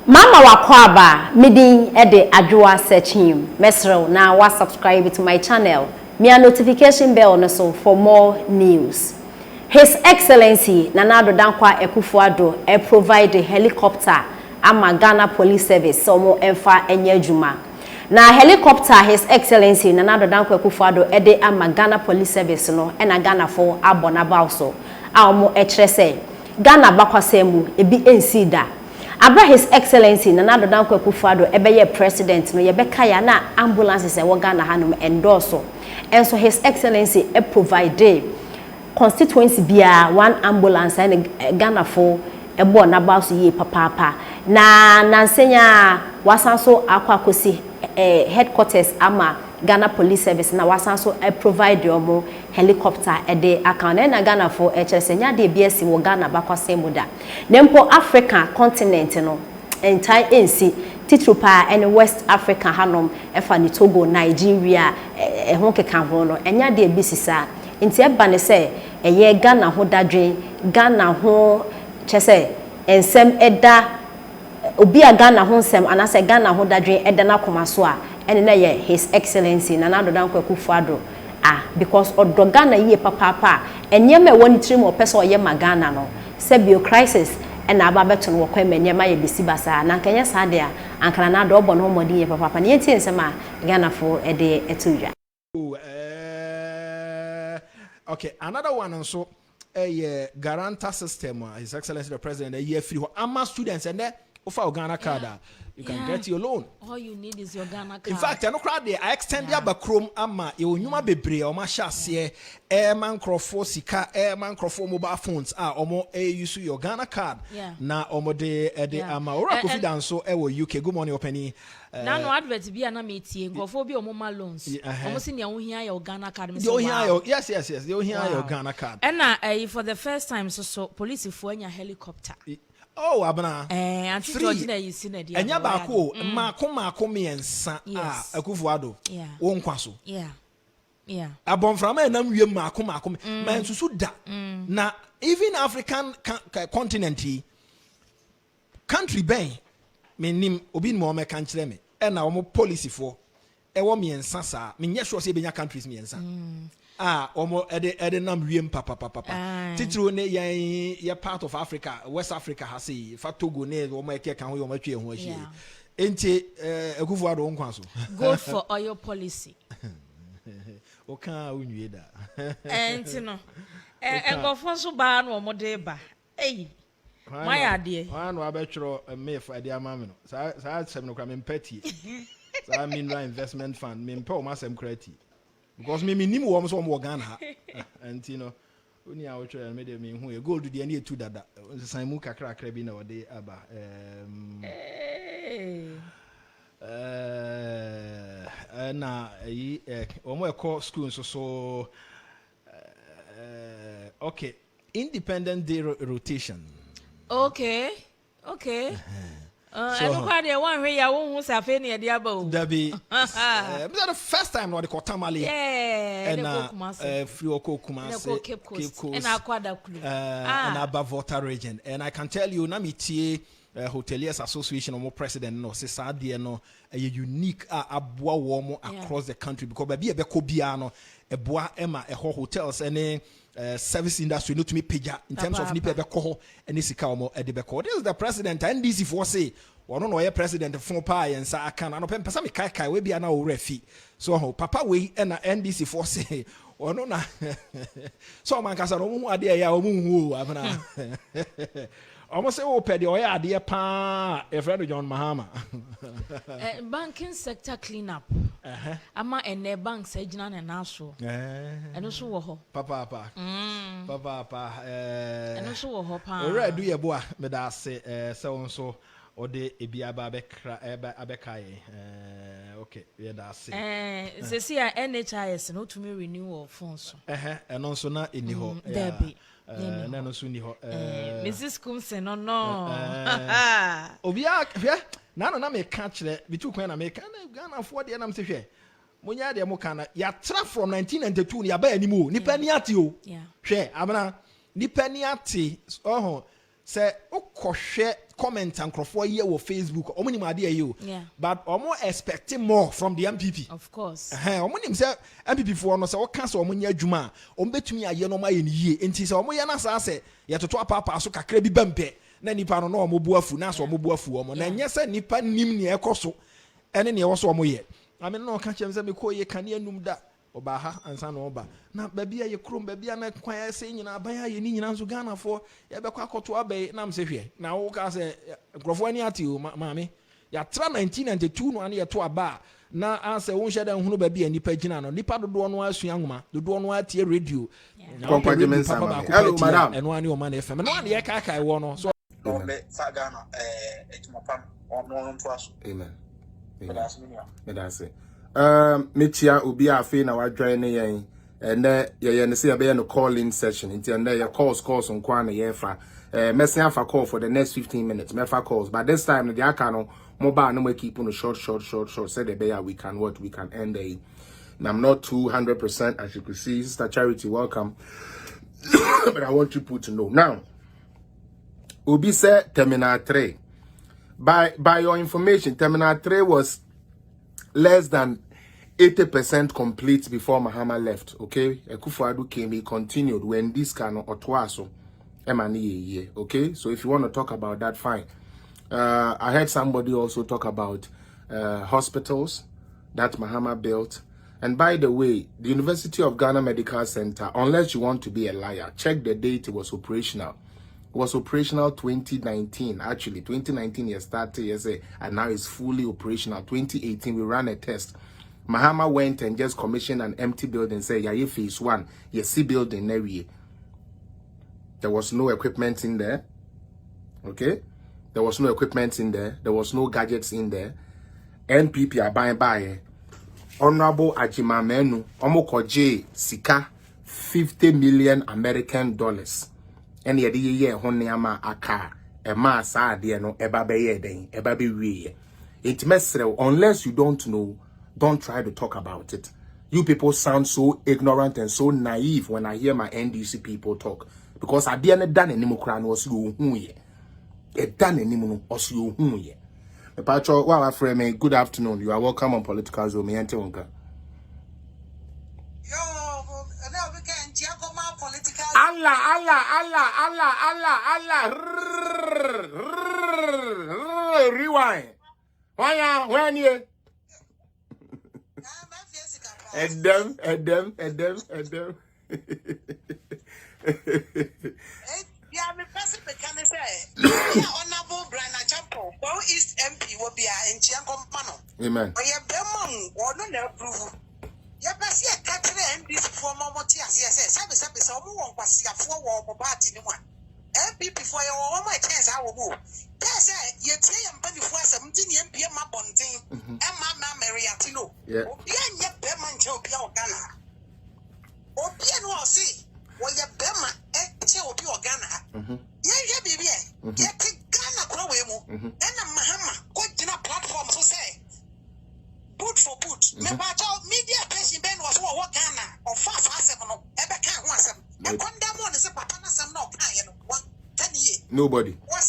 Mama wakwaba midi ede Addo searching mesro na wa subscribe to my channel me a notification bell no so for more news. His Excellency Nana Addo Dankwa Akufo-Addo provide a helicopter ama Ghana Police Service so mo emfa enye adwuma na helicopter His Excellency Nana Addo Dankwa Akufo-Addo ede ama Ghana Police Service no na Ghana for abona bawso a mo ekire se Ghana bakwasemu ebi ensida Abra His Excellency Nana Addo Dankwa Akufo-Addo ebeye president no yebeka ya na ambulances e wo Ghana hanum endorso enso His Excellency provide constituency bia one ambulance and Ghana for ebo na ba so ye papa na nansenya wasanso akwakosi headquarters ama Ghana Police Service na wasanso provide omo helicopter ede account na Ghana for senya de BSc wo Ghana bakwasemu da nempo Africa continent no entire NC titrupa and West Africa hanom efa ni Togo Nigeria ho keka ho no enya de bisisa nti eba ne se eye Ghana ho dadwen Ghana ho chese ensem eda obi a Ghana ho nsem anase Ghana ho dadwen eda na komaso a ene na ye His Excellency Nana Addo Dankwa Akufo-Addo because odo Ghana ye papa enyema e woni trim opese oye ma Ghana no se bio crisis ena aba beto no kwa enyema ye bisi basa na nkanya sade a ankara na Addo obo no modin ye papa ne yenti nsem a Ghana fo ede etudwa. Okay, another one also a guarantor system. His Excellency the President a year free for students and there offer Ghana card. You can get your loan. All you need is your Ghana card. In fact, I know crowd there. I extend your backroom ama you nyuma bebre o ma shase airman crofo sika airman crofo mobile phones omo use your Ghana card. Na omo de ama ora confidence so wo UK. Good morning openi. Na no advert bi na metie ngofo bi omo ma loans. Omo se ne wo hia your Ghana card. Yes. They hia your Ghana card. And na for the first time so police for anya helicopter. Oh, abana. Anti George na yisi na dia. Enya ba ko mako miensa Akufo-Addo. Won kwaso. Yeah. Abonframa enam wiem mako man susu da. Na even African continent country ben menim obi mo me kan kire me e na omo policy for e wo miensa sa me nye sure say benya countries miensa. Omo ede nam wiem papa. Titru ne ye part of Africa, West Africa has fa Togo ne omo eke kan ho yo matwe ho ahie. Enti Akufo-Addo nkwanso. Go for oil policy. O kan unwie da. Enti no. Engofo so ba na omo de ba. My idea. One abetro me for ade amame no. Sa sem no kwa me mpatie. Sa mineral investment fund me mpa o masem krati. Because me nim wo so mo Ghana ha. And you know, oni a wo try me de me hu e gold de na etu dada. San mu kakra bi na wo de aba. Na yi o mo e call school so okay, independent day rotation. Okay. I don't quite the one where you won't have any idea about. Debbie, the first time what they call Tamale. And Free Kumasi, Cape Coast, and Aquada and above water region. And I can tell you, Namiti Hoteliers Association or more president no Sesadi no a unique abwa warm across the country because baby a becobiano a bois Emma a hotels and service industry not to me pija in terms of nipe beko and isikaomo edebeko. This is the president and this if say one no president for pie and sa can no pesa me kai we bia na o refi so papa we and NDC for say ono na so man kasa no mu ade ya o mu hu abana almost say o pede o ya ade pa e friend John Mahama banking sector cleanup ama ene banks agina na naso eno so wo ho papa eno so wo ho pa o redu ye bo a me da se se won so o de ebiaba abekra abekai okay ye da se se see NHIS no to me renew of funds eno so na eni ho na no so ni ho Mrs. Kumse no obia hwe na me ka kire bitu kwan na me ka na Ghana for de na me se hwe munya de mo kana ya tra from 1992 ni aba animu nipa ni ate o hwe abana nipa ni ate say okoshe comment and crofo here on Facebook omo ni ma de you but omo expecting more from the MPP of course omo nim say MPP for no say o kan say omo nya adwuma omo betumi aye no ma ye ni yie enti say omo ye na sa say ye toto apapa so kakra bi bampe na nipa no omo bu afu na so omo bu afu omo na nya say nipa nim ne ekoso ene ne wo so omo ye ame no ka chem say me ko ye kan anum da oba ha ansa no oba na babia ye krom babia na kwan ya se nyina ban ya ye ni nyina nso Ghana fo ye be kwa akoto abai na mse hwe na wo ka se nkrofo ani ati o maame ya tra 1992 no ane ye to aba na anse wo hye dan hunu babia nipa gina no nipa dodo no asu anwuma dodo no atie radio hello madam eno ane o man FM no ane ye kai wo no so me fa Ghana etimopam ono nto aso amen that's it metia obi afi na wadwan ne yen ene ye ne se ye be no call in session nti ene ye calls on kwa na ye fa messing afa call for the next 15 minutes me fa calls but this time the aka no mobile no keep on short say the be we can end the and I'm not 200% as you could see. Sister Charity, welcome. But I want you people to know now obi said terminal 3 by your information terminal 3 was less than 80% complete before Mahama left. Okay, Akufo-Addo came, he continued when this kind of otwaso emani. Okay, so if you want to talk about that, fine. I heard somebody also talk about hospitals that Mahama built. And by the way, the University of Ghana Medical Center, unless you want to be a liar, check the date it was operational. It was operational 2019. Actually, 2019 year started yesterday, and now it's fully operational. 2018 we ran a test. Mahama went and just commissioned an empty building. Say, yeah, phase 1, you see building area. There was no equipment in there. Okay, there was no equipment in there. There was no gadgets in there. NPP are buying. Honorable Ajima Menu, Omokoje Sika, 50 million American dollars. And yet, ye honiama aka, a massa dear no ebabe den, ebabe we. It mesre, unless you don't know, don't try to talk about it. You people sound so ignorant and so naive when I hear my NDC people talk. Because I didn't done any mukran was you huye. It done any mono was you huye. Pacho, well, friend, good afternoon. You are welcome on Political Zone. Me and Tionka. Allah. Rewind. When you. And them. Yeah, me person can say. Honorable Brian Champo, who is MP will be in Chiancompano. Amen. Or your Belmont or no approval. Yeah, but see a catcher and this former Motias, yes, service or more was your 4 war party in one. MP before your all my chance I will move. Yes, you tell him before 17 MP my bonting and Mamma Mariatino. Yeah, your Belmont Joe Ghana. Or piano see. Well, your Bema, will be Ghana. Yeah, baby. Get Ghana, Crowemo, and a Mahama, quite in a platform to say, boot for boot. Media patient Ben was what Ghana or fast ever can't want some. And condemn one is a papa, some no kind, 1 10 years. Nobody. Was